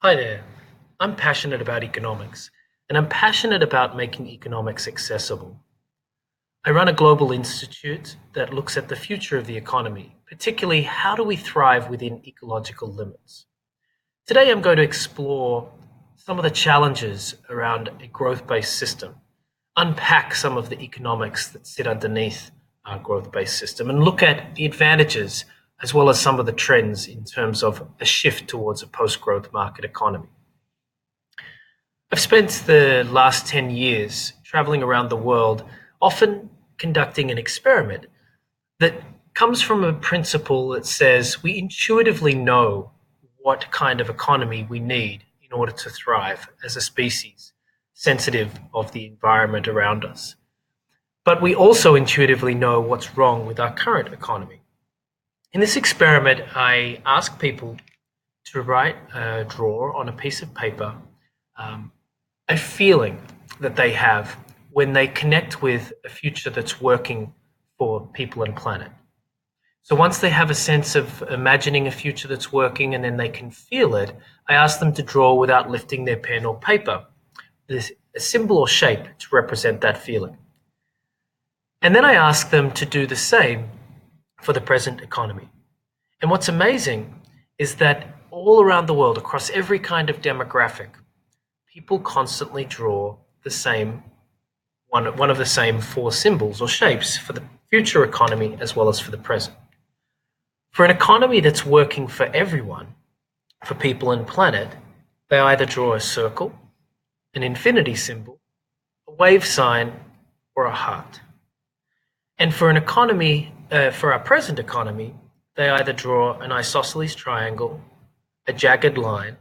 Hi there. I'm passionate about economics, and I'm passionate about making economics accessible. I run a global institute that looks at the future of the economy, particularly how do we thrive within ecological limits. Today, I'm going to explore some of the challenges around a growth-based system, unpack some of the economics that sit underneath our growth-based system, and look at the advantages as well as some of the trends in terms of a shift towards a post-growth market economy. I've spent the last 10 years traveling around the world, often conducting an experiment that comes from a principle that says we intuitively know what kind of economy we need in order to thrive as a species, sensitive of the environment around us. But we also intuitively know what's wrong with our current economy. In this experiment, I ask people to draw on a piece of paper a feeling that they have when they connect with a future that's working for people and planet. So once they have a sense of imagining a future that's working and then they can feel it, I ask them to draw without lifting their pen or paper, a symbol or shape to represent that feeling. And then I ask them to do the same for the present economy. And what's amazing is that all around the world, across every kind of demographic, people constantly draw the same one of the same four symbols or shapes for the future economy as well as for the present. For an economy that's working for everyone, for people and planet, they either draw a circle, an infinity symbol, a wave sign, or a heart. And for an economy, for our present economy, they either draw an isosceles triangle, a jagged line,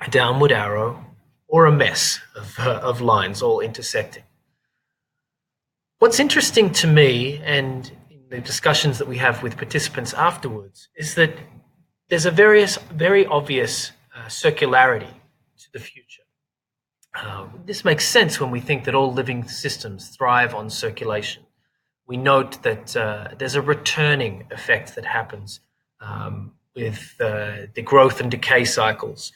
a downward arrow, or a mess of lines all intersecting. What's interesting to me, and in the discussions that we have with participants afterwards, is that there's a very obvious circularity to the future. This makes sense when we think that all living systems thrive on circulation. We note that there's a returning effect that happens with the growth and decay cycles.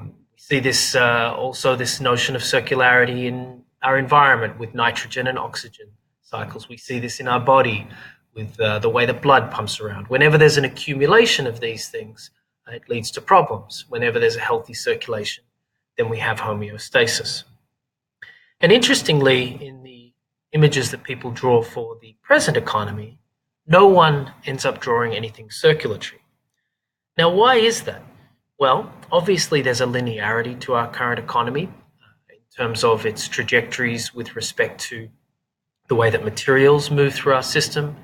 We see this also this notion of circularity in our environment with nitrogen and oxygen cycles. We see this in our body with the way the blood pumps around. Whenever there's an accumulation of these things, it leads to problems. Whenever there's a healthy circulation, then we have homeostasis. And interestingly, in the images that people draw for the present economy, no one ends up drawing anything circulatory. Now, why is that? Well, obviously there's a linearity to our current economy in terms of its trajectories with respect to the way that materials move through our system,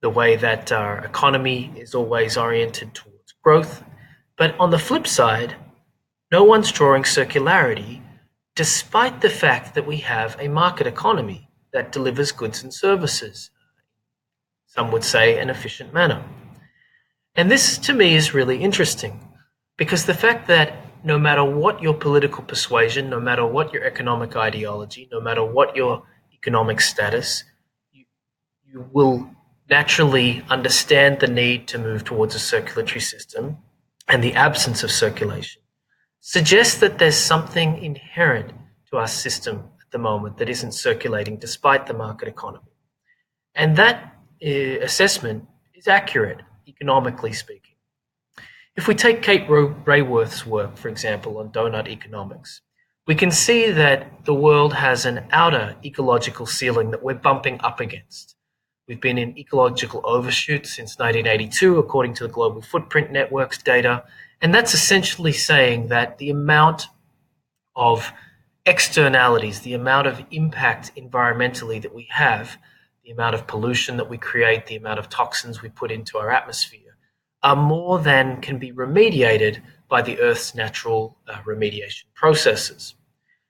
the way that our economy is always oriented towards growth. But on the flip side, no one's drawing circularity despite the fact that we have a market economy that delivers goods and services, some would say an efficient manner. And this to me is really interesting because the fact that no matter what your political persuasion, no matter what your economic ideology, no matter what your economic status, you will naturally understand the need to move towards a circulatory system, and the absence of circulation suggests that there's something inherent to our system at the moment that isn't circulating despite the market economy. And that assessment is accurate, economically speaking. If we take Kate Raworth's work, for example, on donut economics, we can see that the world has an outer ecological ceiling that we're bumping up against. We've been in ecological overshoot since 1982, according to the Global Footprint Network's data, and that's essentially saying that the amount of externalities, the amount of impact environmentally that we have, the amount of pollution that we create, the amount of toxins we put into our atmosphere, are more than can be remediated by the Earth's natural remediation processes.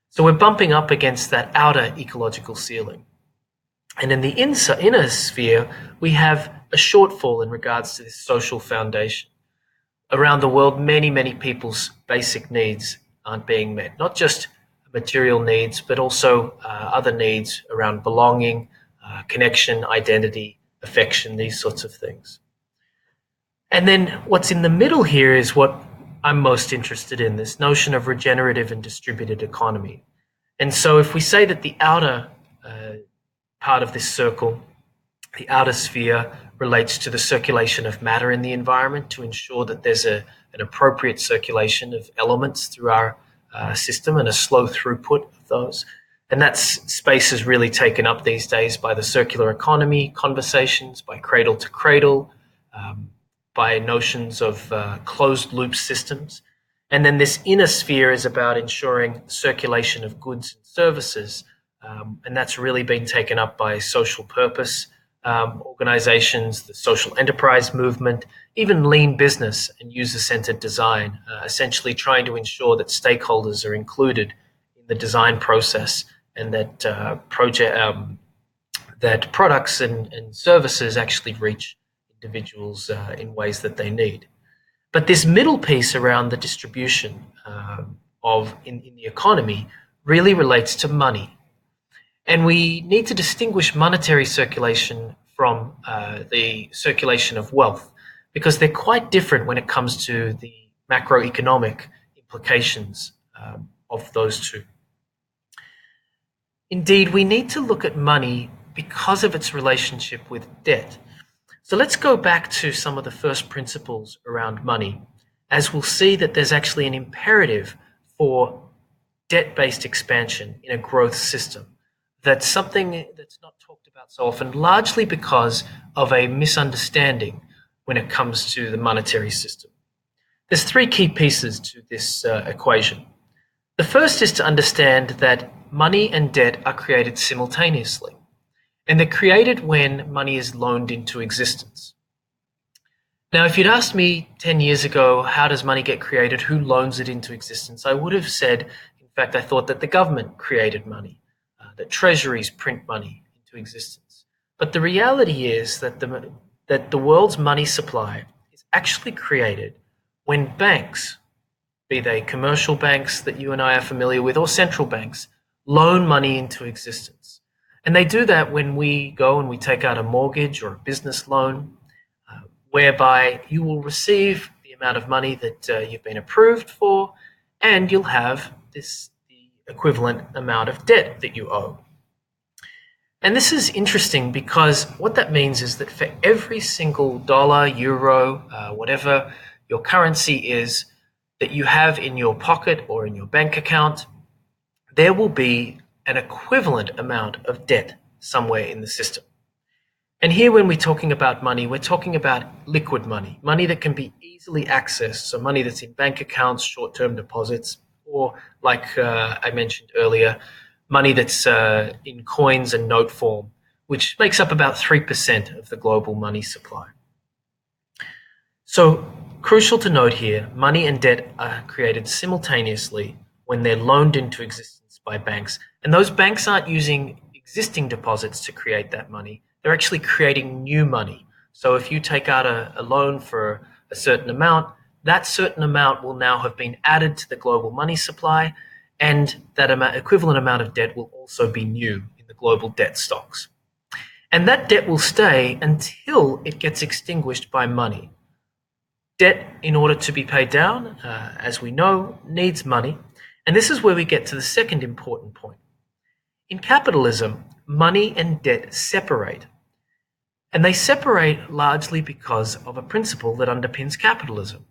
So we're bumping up against that outer ecological ceiling. And in the inner sphere, we have a shortfall in regards to this social foundation. Around the world, many people's basic needs aren't being met, not just material needs, but also other needs around belonging, connection, identity, affection, these sorts of things. And then what's in the middle here is what I'm most interested in, this notion of regenerative and distributed economy. And so if we say that the outer part of this circle, the outer sphere, relates to the circulation of matter in the environment to ensure that there's an appropriate circulation of elements through our system and a slow throughput of those. And that space is really taken up these days by the circular economy conversations, by cradle to cradle, by notions of closed loop systems. And then this inner sphere is about ensuring circulation of goods and services. And that's really been taken up by social purpose organizations, the social enterprise movement, even lean business and user-centered design, essentially trying to ensure that stakeholders are included in the design process and that that products and services actually reach individuals in ways that they need. But this middle piece around the distribution in the economy really relates to money. And we need to distinguish monetary circulation from the circulation of wealth, because they're quite different when it comes to the macroeconomic implications of those two. Indeed, we need to look at money because of its relationship with debt. So let's go back to some of the first principles around money, as we'll see that there's actually an imperative for debt-based expansion in a growth system. That's something that's not talked about so often, largely because of a misunderstanding when it comes to the monetary system. There's three key pieces to this equation. The first is to understand that money and debt are created simultaneously, and they're created when money is loaned into existence. Now, if you'd asked me 10 years ago, how does money get created? Who loans it into existence? I would have said, in fact, I thought that the government created money, that treasuries print money into existence. But the reality is that the world's money supply is actually created when banks, be they commercial banks that you and I are familiar with or central banks, loan money into existence. And they do that when we go and we take out a mortgage or a business loan, whereby you will receive the amount of money that you've been approved for, and you'll have the equivalent amount of debt that you owe. And this is interesting because what that means is that for every single dollar, euro, whatever your currency is that you have in your pocket or in your bank account, there will be an equivalent amount of debt somewhere in the system. And here when we're talking about money, we're talking about liquid money, money that can be easily accessed, so money that's in bank accounts, short-term deposits, or like I mentioned earlier, money that's in coins and note form, which makes up about 3% of the global money supply. So crucial to note here, money and debt are created simultaneously when they're loaned into existence by banks. And those banks aren't using existing deposits to create that money. They're actually creating new money. So if you take out a loan for a certain amount, that certain amount will now have been added to the global money supply, and that equivalent amount of debt will also be new in the global debt stocks. And that debt will stay until it gets extinguished by money. Debt, in order to be paid down, as we know, needs money. And this is where we get to the second important point. In capitalism, money and debt separate. And they separate largely because of a principle that underpins capitalism.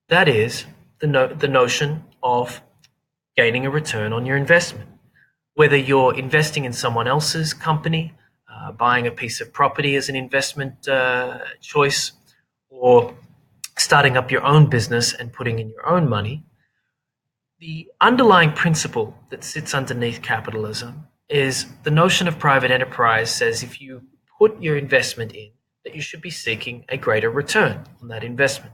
That is the notion of gaining a return on your investment. Whether you're investing in someone else's company, buying a piece of property as an investment choice, or starting up your own business and putting in your own money, the underlying principle that sits underneath capitalism is the notion of private enterprise says if you put your investment in, that you should be seeking a greater return on that investment.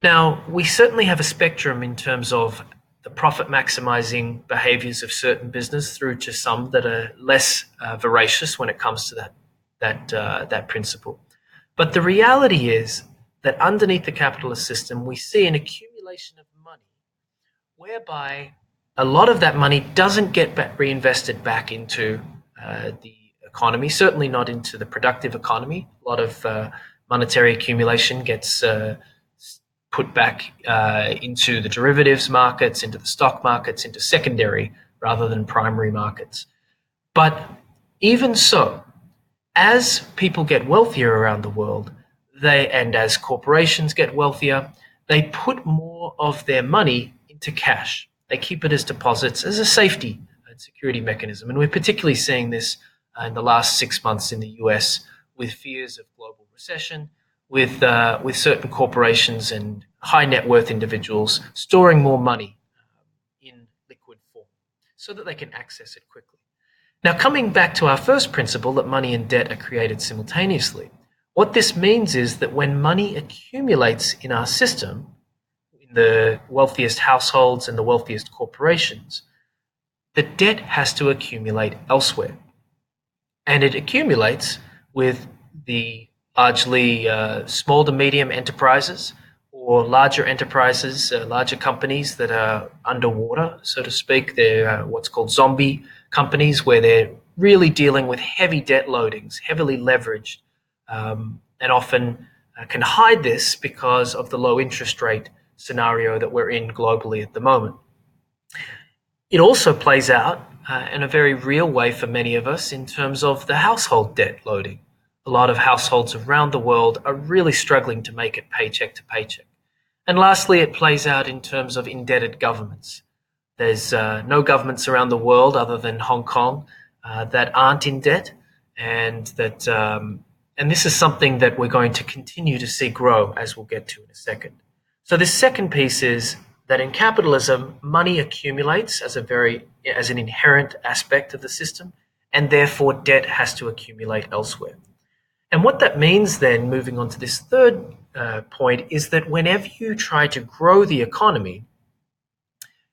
Now, we certainly have a spectrum in terms of the profit maximizing behaviors of certain business through to some that are less voracious when it comes to that principle. But the reality is that underneath the capitalist system, we see an accumulation of money whereby a lot of that money doesn't get reinvested back into the economy, certainly not into the productive economy. A lot of monetary accumulation gets put back into the derivatives markets, into the stock markets, into secondary rather than primary markets. But even so, as people get wealthier around the world, and as corporations get wealthier, they put more of their money into cash. They keep it as deposits as a safety and security mechanism. And we're particularly seeing this in the last 6 months in the US with fears of global recession, with certain corporations and high net worth individuals storing more money in liquid form so that they can access it quickly. Now, coming back to our first principle that money and debt are created simultaneously, what this means is that when money accumulates in our system, in the wealthiest households and the wealthiest corporations, the debt has to accumulate elsewhere. And it accumulates with the largely small to medium enterprises or larger enterprises, larger companies that are underwater, so to speak. They're what's called zombie companies, where they're really dealing with heavy debt loadings, heavily leveraged, and often can hide this because of the low interest rate scenario that we're in globally at the moment. It also plays out in a very real way for many of us in terms of the household debt loading. A lot of households around the world are really struggling to make it paycheck to paycheck. And lastly, it plays out in terms of indebted governments. There's no governments around the world other than Hong Kong that aren't in debt, and this is something that we're going to continue to see grow, as we'll get to in a second. So this second piece is that in capitalism, money accumulates as an inherent aspect of the system, and therefore debt has to accumulate elsewhere. And what that means then, moving on to this third point, is that whenever you try to grow the economy,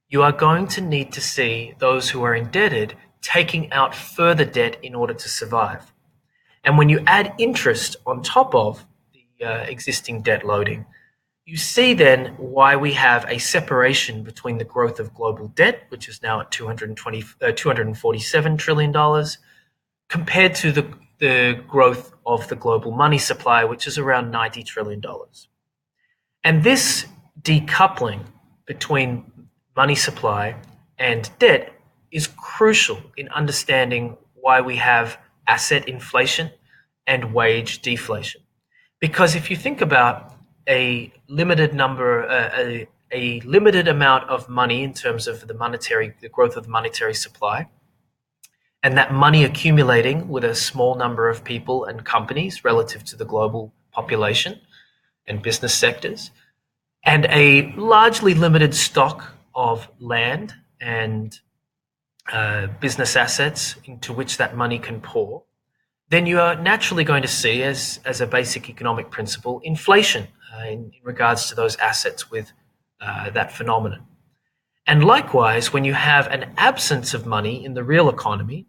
you are going to need to see those who are indebted taking out further debt in order to survive. And when you add interest on top of the existing debt loading, you see then why we have a separation between the growth of global debt, which is now at $247 trillion, compared to the growth of the global money supply, which is around $90 trillion. And this decoupling between money supply and debt is crucial in understanding why we have asset inflation and wage deflation. Because if you think about a limited amount of money in terms of the growth of the monetary supply, and that money accumulating with a small number of people and companies relative to the global population and business sectors, and a largely limited stock of land and business assets into which that money can pour, then you are naturally going to see, as a basic economic principle, inflation in regards to those assets with that phenomenon. And likewise, when you have an absence of money in the real economy,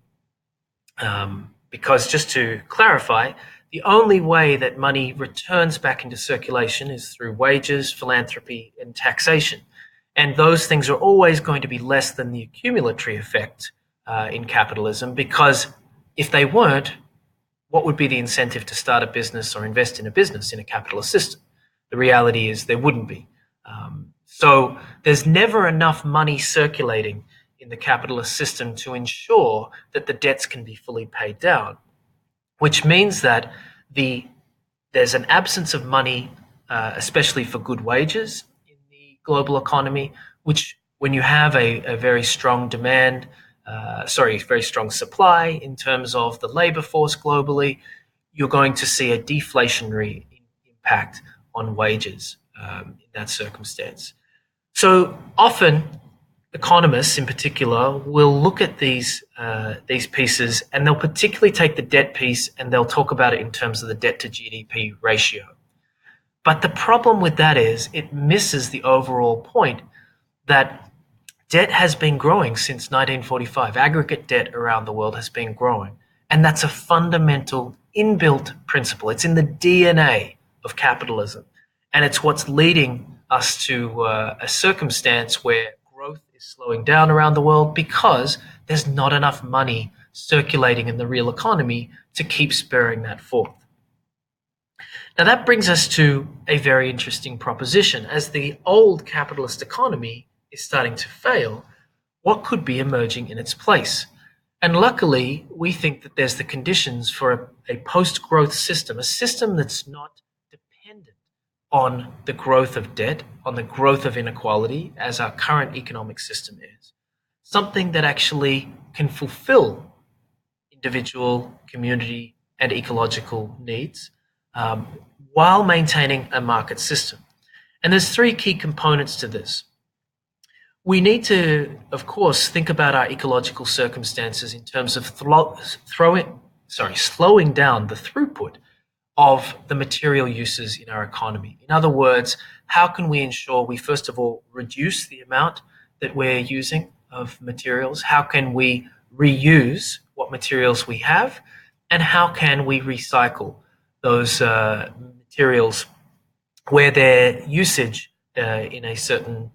because just to clarify, the only way that money returns back into circulation is through wages, philanthropy, and taxation. And those things are always going to be less than the accumulatory effect in capitalism, because if they weren't, what would be the incentive to start a business or invest in a business in a capitalist system? The reality is there wouldn't be. So there's never enough money circulating in the capitalist system to ensure that the debts can be fully paid down, which means that there's an absence of money, especially for good wages in the global economy, which when you have a very strong very strong supply in terms of the labor force globally, you're going to see a deflationary impact on wages in that circumstance. So often, economists in particular will look at these pieces, and they'll particularly take the debt piece and they'll talk about it in terms of the debt to GDP ratio. But the problem with that is it misses the overall point that debt has been growing since 1945. Aggregate debt around the world has been growing. And that's a fundamental inbuilt principle. It's in the DNA of capitalism. And it's what's leading us to a circumstance where growth is slowing down around the world because there's not enough money circulating in the real economy to keep spurring that forth. Now, that brings us to a very interesting proposition. As the old capitalist economy is starting to fail, what could be emerging in its place? And luckily, we think that there's the conditions for a post-growth system, a system that's not dependent on the growth of debt, on the growth of inequality, as our current economic system is. Something that actually can fulfill individual, community, and ecological needs while maintaining a market system. And there's three key components to this. We need to, of course, think about our ecological circumstances in terms of slowing down the throughput of the material uses in our economy. In other words, how can we ensure we, first of all, reduce the amount that we're using of materials? How can we reuse what materials we have? And how can we recycle those materials where their usage in a certain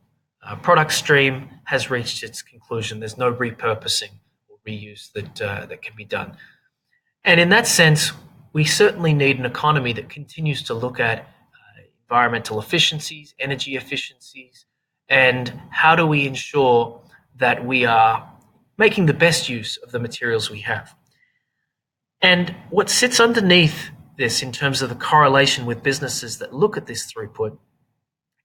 product stream has reached its conclusion? There's no repurposing or reuse that can be done. And in that sense, we certainly need an economy that continues to look at environmental efficiencies, energy efficiencies, and how do we ensure that we are making the best use of the materials we have. And what sits underneath this in terms of the correlation with businesses that look at this throughput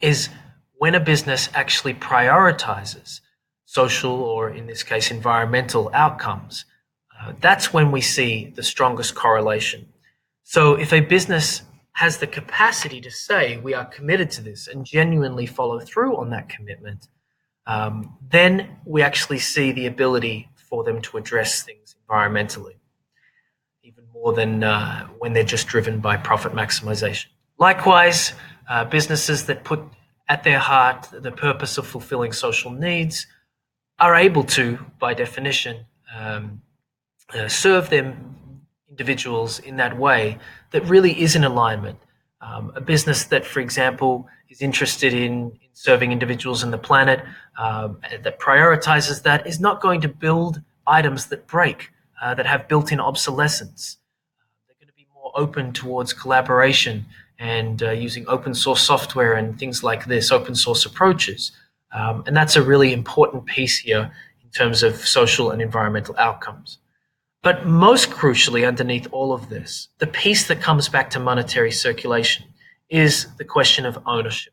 is when a business actually prioritizes social, or in this case, environmental outcomes, that's when we see the strongest correlation. So if a business has the capacity to say we are committed to this and genuinely follow through on that commitment, then we actually see the ability for them to address things environmentally, even more than when they're just driven by profit maximization. Likewise, businesses that put at their heart the purpose of fulfilling social needs are able to, by definition, serve them individuals in that way that really is in alignment. A business that, for example, is interested in serving individuals on the planet, that prioritizes that, is not going to build items that break, that have built-in obsolescence. They're going to be more open towards collaboration and using open source software and things like this, open source approaches. And that's a really important piece here in terms of social and environmental outcomes. But most crucially, underneath all of this, the piece that comes back to monetary circulation is the question of ownership.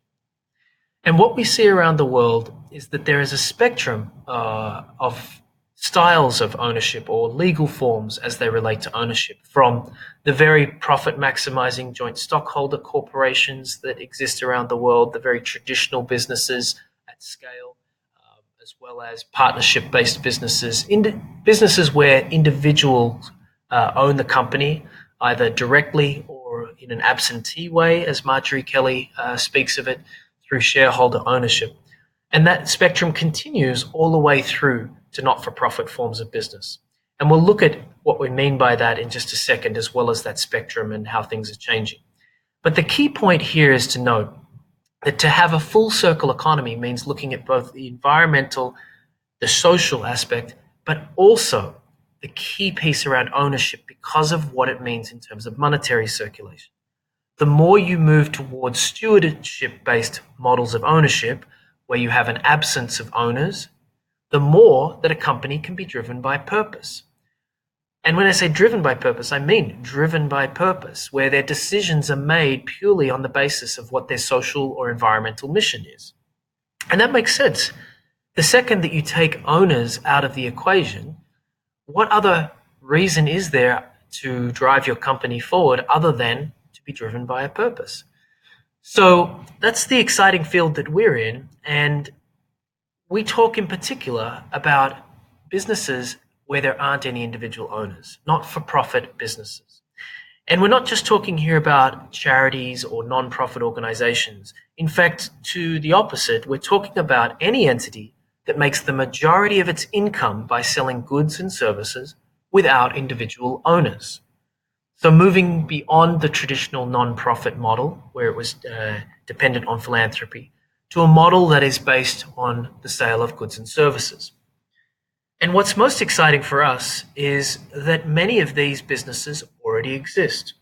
And what we see around the world is that there is a spectrum of styles of ownership, or legal forms as they relate to ownership, from the very profit-maximizing joint stockholder corporations that exist around the world, the very traditional businesses at scale, as well as partnership-based businesses, businesses where individuals own the company, either directly or in an absentee way, as Marjorie Kelly speaks of it, through shareholder ownership. And that spectrum continues all the way through to not-for-profit forms of business. And we'll look at what we mean by that in just a second, as well as that spectrum and how things are changing. But the key point here is to note that to have a full circle economy means looking at both the environmental, the social aspect, but also the key piece around ownership because of what it means in terms of monetary circulation. The more you move towards stewardship-based models of ownership, where you have an absence of owners, the more that a company can be driven by purpose. And when I say driven by purpose, I mean driven by purpose, where their decisions are made purely on the basis of what their social or environmental mission is. And that makes sense. The second that you take owners out of the equation, what other reason is there to drive your company forward other than to be driven by a purpose? So that's the exciting field that we're in. And we talk in particular about businesses where there aren't any individual owners, not-for-profit businesses. And we're not just talking here about charities or non-profit organizations. In fact, to the opposite, we're talking about any entity that makes the majority of its income by selling goods and services without individual owners. So moving beyond the traditional non-profit model, where it was dependent on philanthropy, to a model that is based on the sale of goods and services. And what's most exciting for us is that many of these businesses already exist.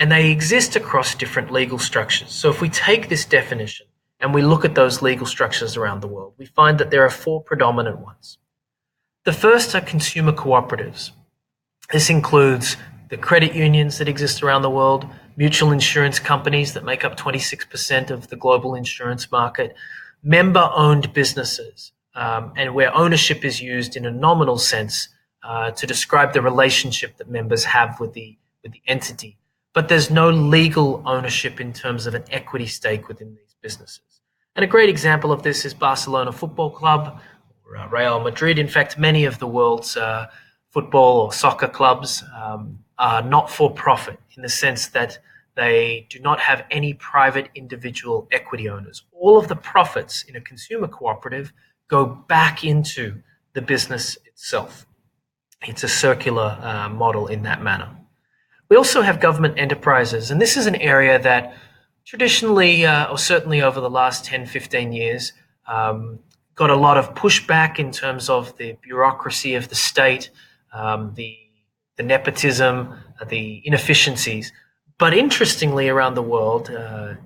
And they exist across different legal structures. So if we take this definition and we look at those legal structures around the world, we find that there are four predominant ones. The first are consumer cooperatives. This includes the credit unions that exist around the world, mutual insurance companies that make up 26% of the global insurance market, member-owned businesses, and where ownership is used in a nominal sense to describe the relationship that members have with the entity. But there's no legal ownership in terms of an equity stake within these businesses. And a great example of this is Barcelona Football Club, or Real Madrid. In fact, many of the world's football or soccer clubs are not for profit in the sense that they do not have any private individual equity owners. All of the profits in a consumer cooperative go back into the business itself. It's a circular model in that manner. We also have government enterprises, and this is an area that traditionally, or certainly over the last 10, 15 years, got a lot of pushback in terms of the bureaucracy of the state, the nepotism, the inefficiencies. But interestingly, around the world,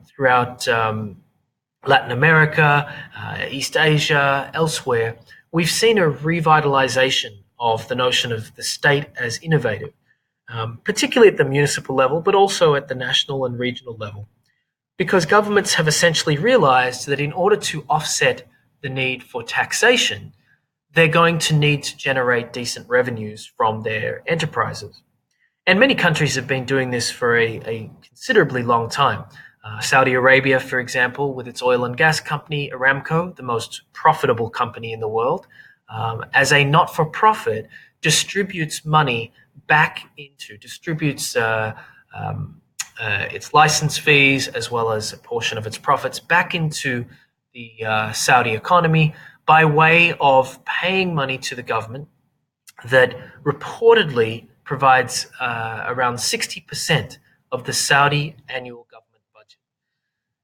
throughout Latin America, East Asia, elsewhere, we've seen a revitalization of the notion of the state as innovative, particularly at the municipal level, but also at the national and regional level, because governments have essentially realized that in order to offset the need for taxation, they're going to need to generate decent revenues from their enterprises. And many countries have been doing this for a considerably long time. Saudi Arabia, for example, with its oil and gas company, Aramco, the most profitable company in the world, as a not-for-profit, distributes money distributes its license fees as well as a portion of its profits back into the Saudi economy by way of paying money to the government that reportedly provides around 60% of the Saudi annual government budget.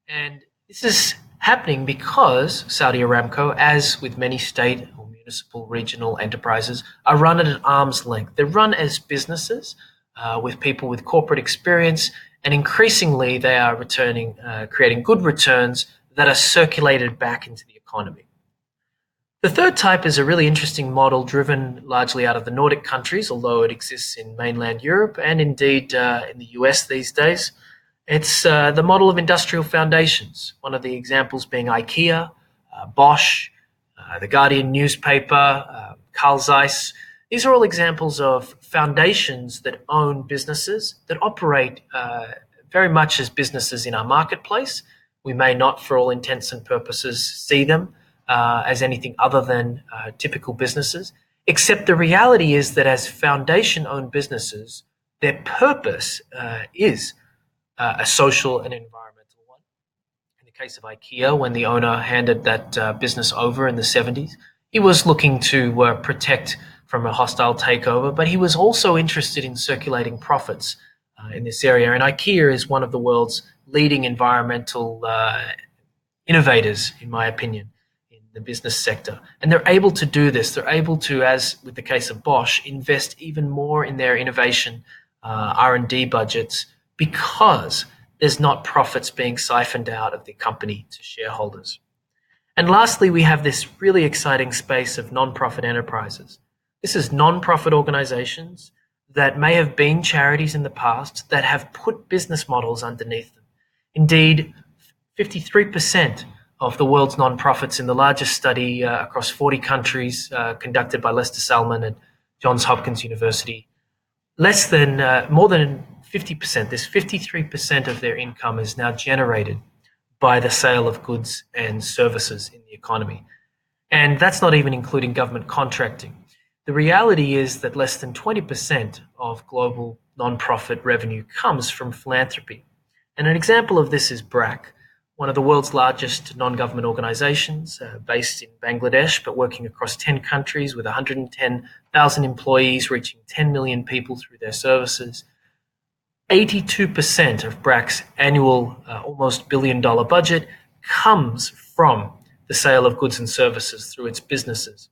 And this is happening because Saudi Aramco, as with many state or municipal regional enterprises, are run at an arm's length. They're run as businesses with people with corporate experience, and increasingly they are creating good returns that are circulated back into the economy. The third type is a really interesting model driven largely out of the Nordic countries, although it exists in mainland Europe and indeed in the US these days. It's the model of industrial foundations, one of the examples being IKEA, Bosch, the Guardian newspaper, Carl Zeiss. These are all examples of foundations that own businesses that operate very much as businesses in our marketplace. We may not, for all intents and purposes, see them as anything other than typical businesses, except the reality is that as foundation-owned businesses, their purpose is a social and environmental one. In the case of IKEA, when the owner handed that business over in the 70s, he was looking to protect from a hostile takeover, but he was also interested in circulating profits in this area. And IKEA is one of the world's leading environmental innovators, in my opinion, in the business sector. And they're able to do this. They're able to, as with the case of Bosch, invest even more in their innovation R&D budgets because there's not profits being siphoned out of the company to shareholders. And lastly, we have this really exciting space of non-profit enterprises. This is non-profit organizations that may have been charities in the past that have put business models underneath them. Indeed, 53% of the world's non-profits in the largest study across 40 countries conducted by Lester Salmon at Johns Hopkins University, more than 50%, this 53% of their income is now generated by the sale of goods and services in the economy. And that's not even including government contracting. The reality is that less than 20% of global non-profit revenue comes from philanthropy. And an example of this is BRAC, one of the world's largest non-government organizations based in Bangladesh, but working across 10 countries with 110,000 employees, reaching 10 million people through their services. 82% of BRAC's annual almost $1 billion budget comes from the sale of goods and services through its businesses.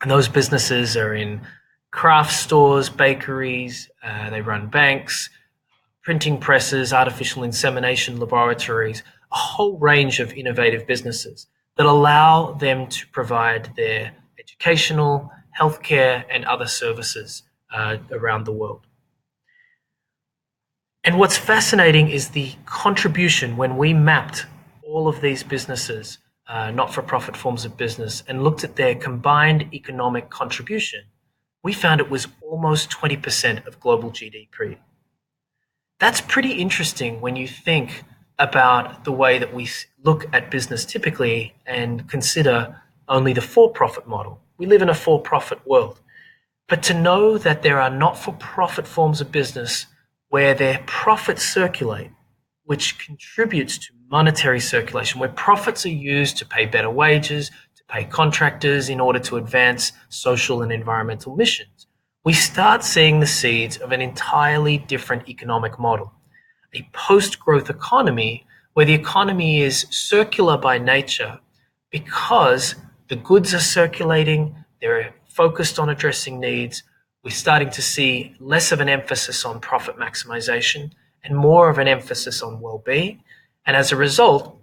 And those businesses are in craft stores, bakeries, they run banks, printing presses, artificial insemination laboratories, a whole range of innovative businesses that allow them to provide their educational, healthcare, and other services around the world. And what's fascinating is the contribution when we mapped all of these businesses, not-for-profit forms of business, and looked at their combined economic contribution, we found it was almost 20% of global GDP. That's pretty interesting when you think about the way that we look at business typically and consider only the for-profit model. We live in a for-profit world. But to know that there are not-for-profit forms of business where their profits circulate, which contributes to monetary circulation, where profits are used to pay better wages, to pay contractors in order to advance social and environmental missions, we start seeing the seeds of an entirely different economic model, a post-growth economy where the economy is circular by nature because the goods are circulating, they're focused on addressing needs. We're starting to see less of an emphasis on profit maximization and more of an emphasis on well-being. And as a result,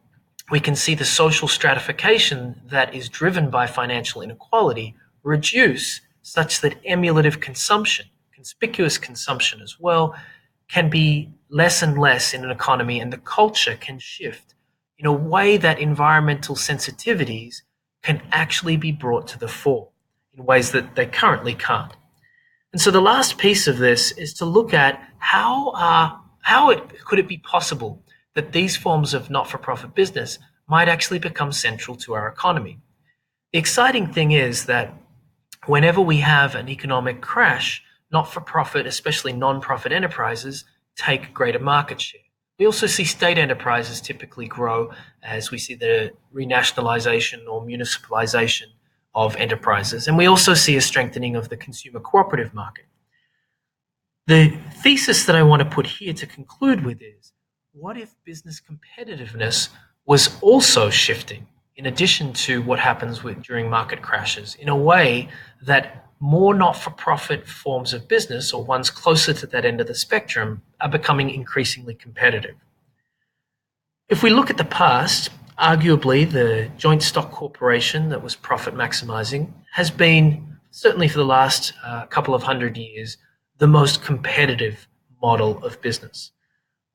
we can see the social stratification that is driven by financial inequality reduce such that emulative consumption, conspicuous consumption as well, can be less and less in an economy, and the culture can shift in a way that environmental sensitivities can actually be brought to the fore in ways that they currently can't. And so the last piece of this is to look at could it be possible that these forms of not-for-profit business might actually become central to our economy. The exciting thing is that whenever we have an economic crash, not-for-profit, especially non-profit enterprises, take greater market share. We also see state enterprises typically grow as we see the renationalization or municipalization of enterprises. And we also see a strengthening of the consumer cooperative market. The thesis that I want to put here to conclude with is, what if business competitiveness was also shifting in addition to what happens during market crashes in a way that more not-for-profit forms of business, or ones closer to that end of the spectrum, are becoming increasingly competitive? If we look at the past, arguably the joint stock corporation that was profit maximizing has been, certainly for the last couple of hundred years, the most competitive model of business.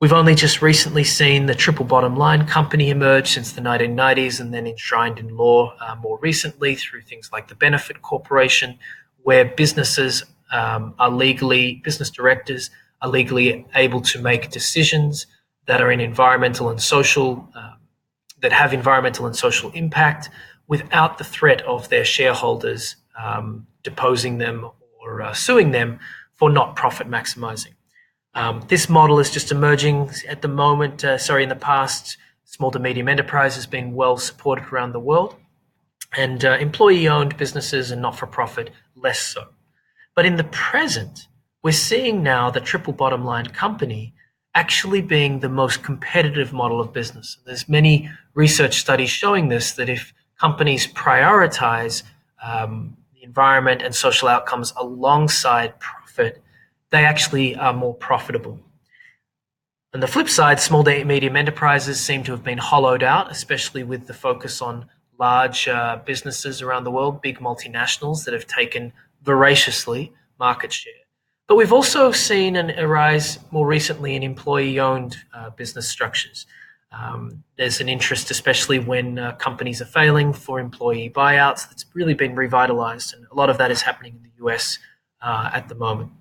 We've only just recently seen the triple bottom line company emerge since the 1990s and then enshrined in law more recently through things like the benefit corporation, where business directors are legally able to make decisions that are in environmental and social, that have environmental and social impact without the threat of their shareholders deposing them or suing them for not profit maximizing. This model is just emerging at the moment. In the past, small to medium enterprise has been well supported around the world, and employee-owned businesses and not-for-profit less so. But in the present, we're seeing now the triple bottom line company actually being the most competitive model of business. There's many research studies showing this, that if companies prioritize the environment and social outcomes alongside profit, they actually are more profitable. On the flip side, small to medium enterprises seem to have been hollowed out, especially with the focus on large businesses around the world, big multinationals that have taken voraciously market share. But we've also seen a rise more recently in employee-owned business structures. There's an interest, especially when companies are failing, for employee buyouts. That's really been revitalized, and a lot of that is happening in the US at the moment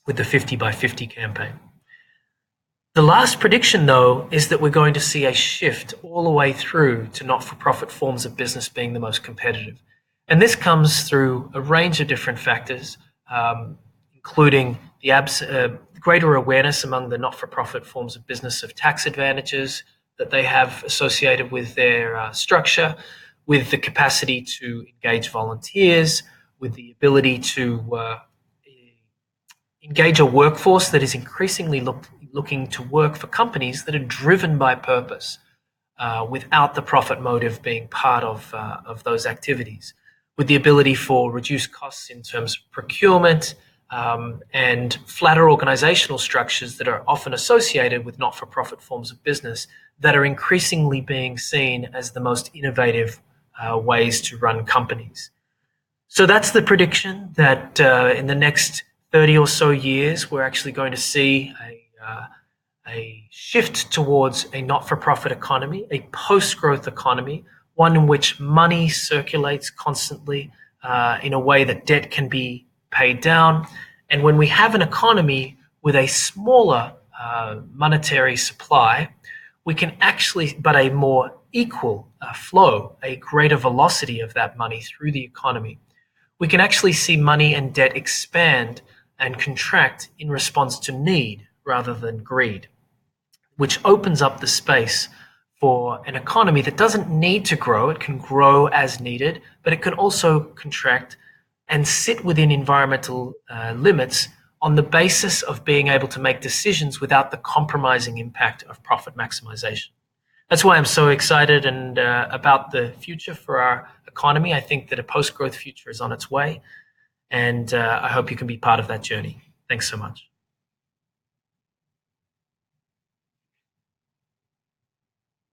with the 50 by 50 campaign. The last prediction, though, is that we're going to see a shift all the way through to not-for-profit forms of business being the most competitive. And this comes through a range of different factors, including the greater awareness among the not-for-profit forms of business of tax advantages that they have associated with their structure, with the capacity to engage volunteers, with the ability to engage a workforce that is increasingly looking to work for companies that are driven by purpose, without the profit motive being part of those activities, with the ability for reduced costs in terms of procurement, and flatter organizational structures that are often associated with not-for-profit forms of business that are increasingly being seen as the most innovative ways to run companies. So that's the prediction that in the next 30 or so years, we're actually going to see a shift towards a not-for-profit economy, a post-growth economy, one in which money circulates constantly in a way that debt can be paid down. And when we have an economy with a smaller monetary supply, we can actually, but a more equal flow, a greater velocity of that money through the economy, we can actually see money and debt expand and contract in response to need rather than greed, which opens up the space for an economy that doesn't need to grow. It can grow as needed, but it can also contract and sit within environmental limits on the basis of being able to make decisions without the compromising impact of profit maximization. That's why I'm so excited and about the future for our economy. I think that a post-growth future is on its way, and I hope you can be part of that journey. Thanks so much.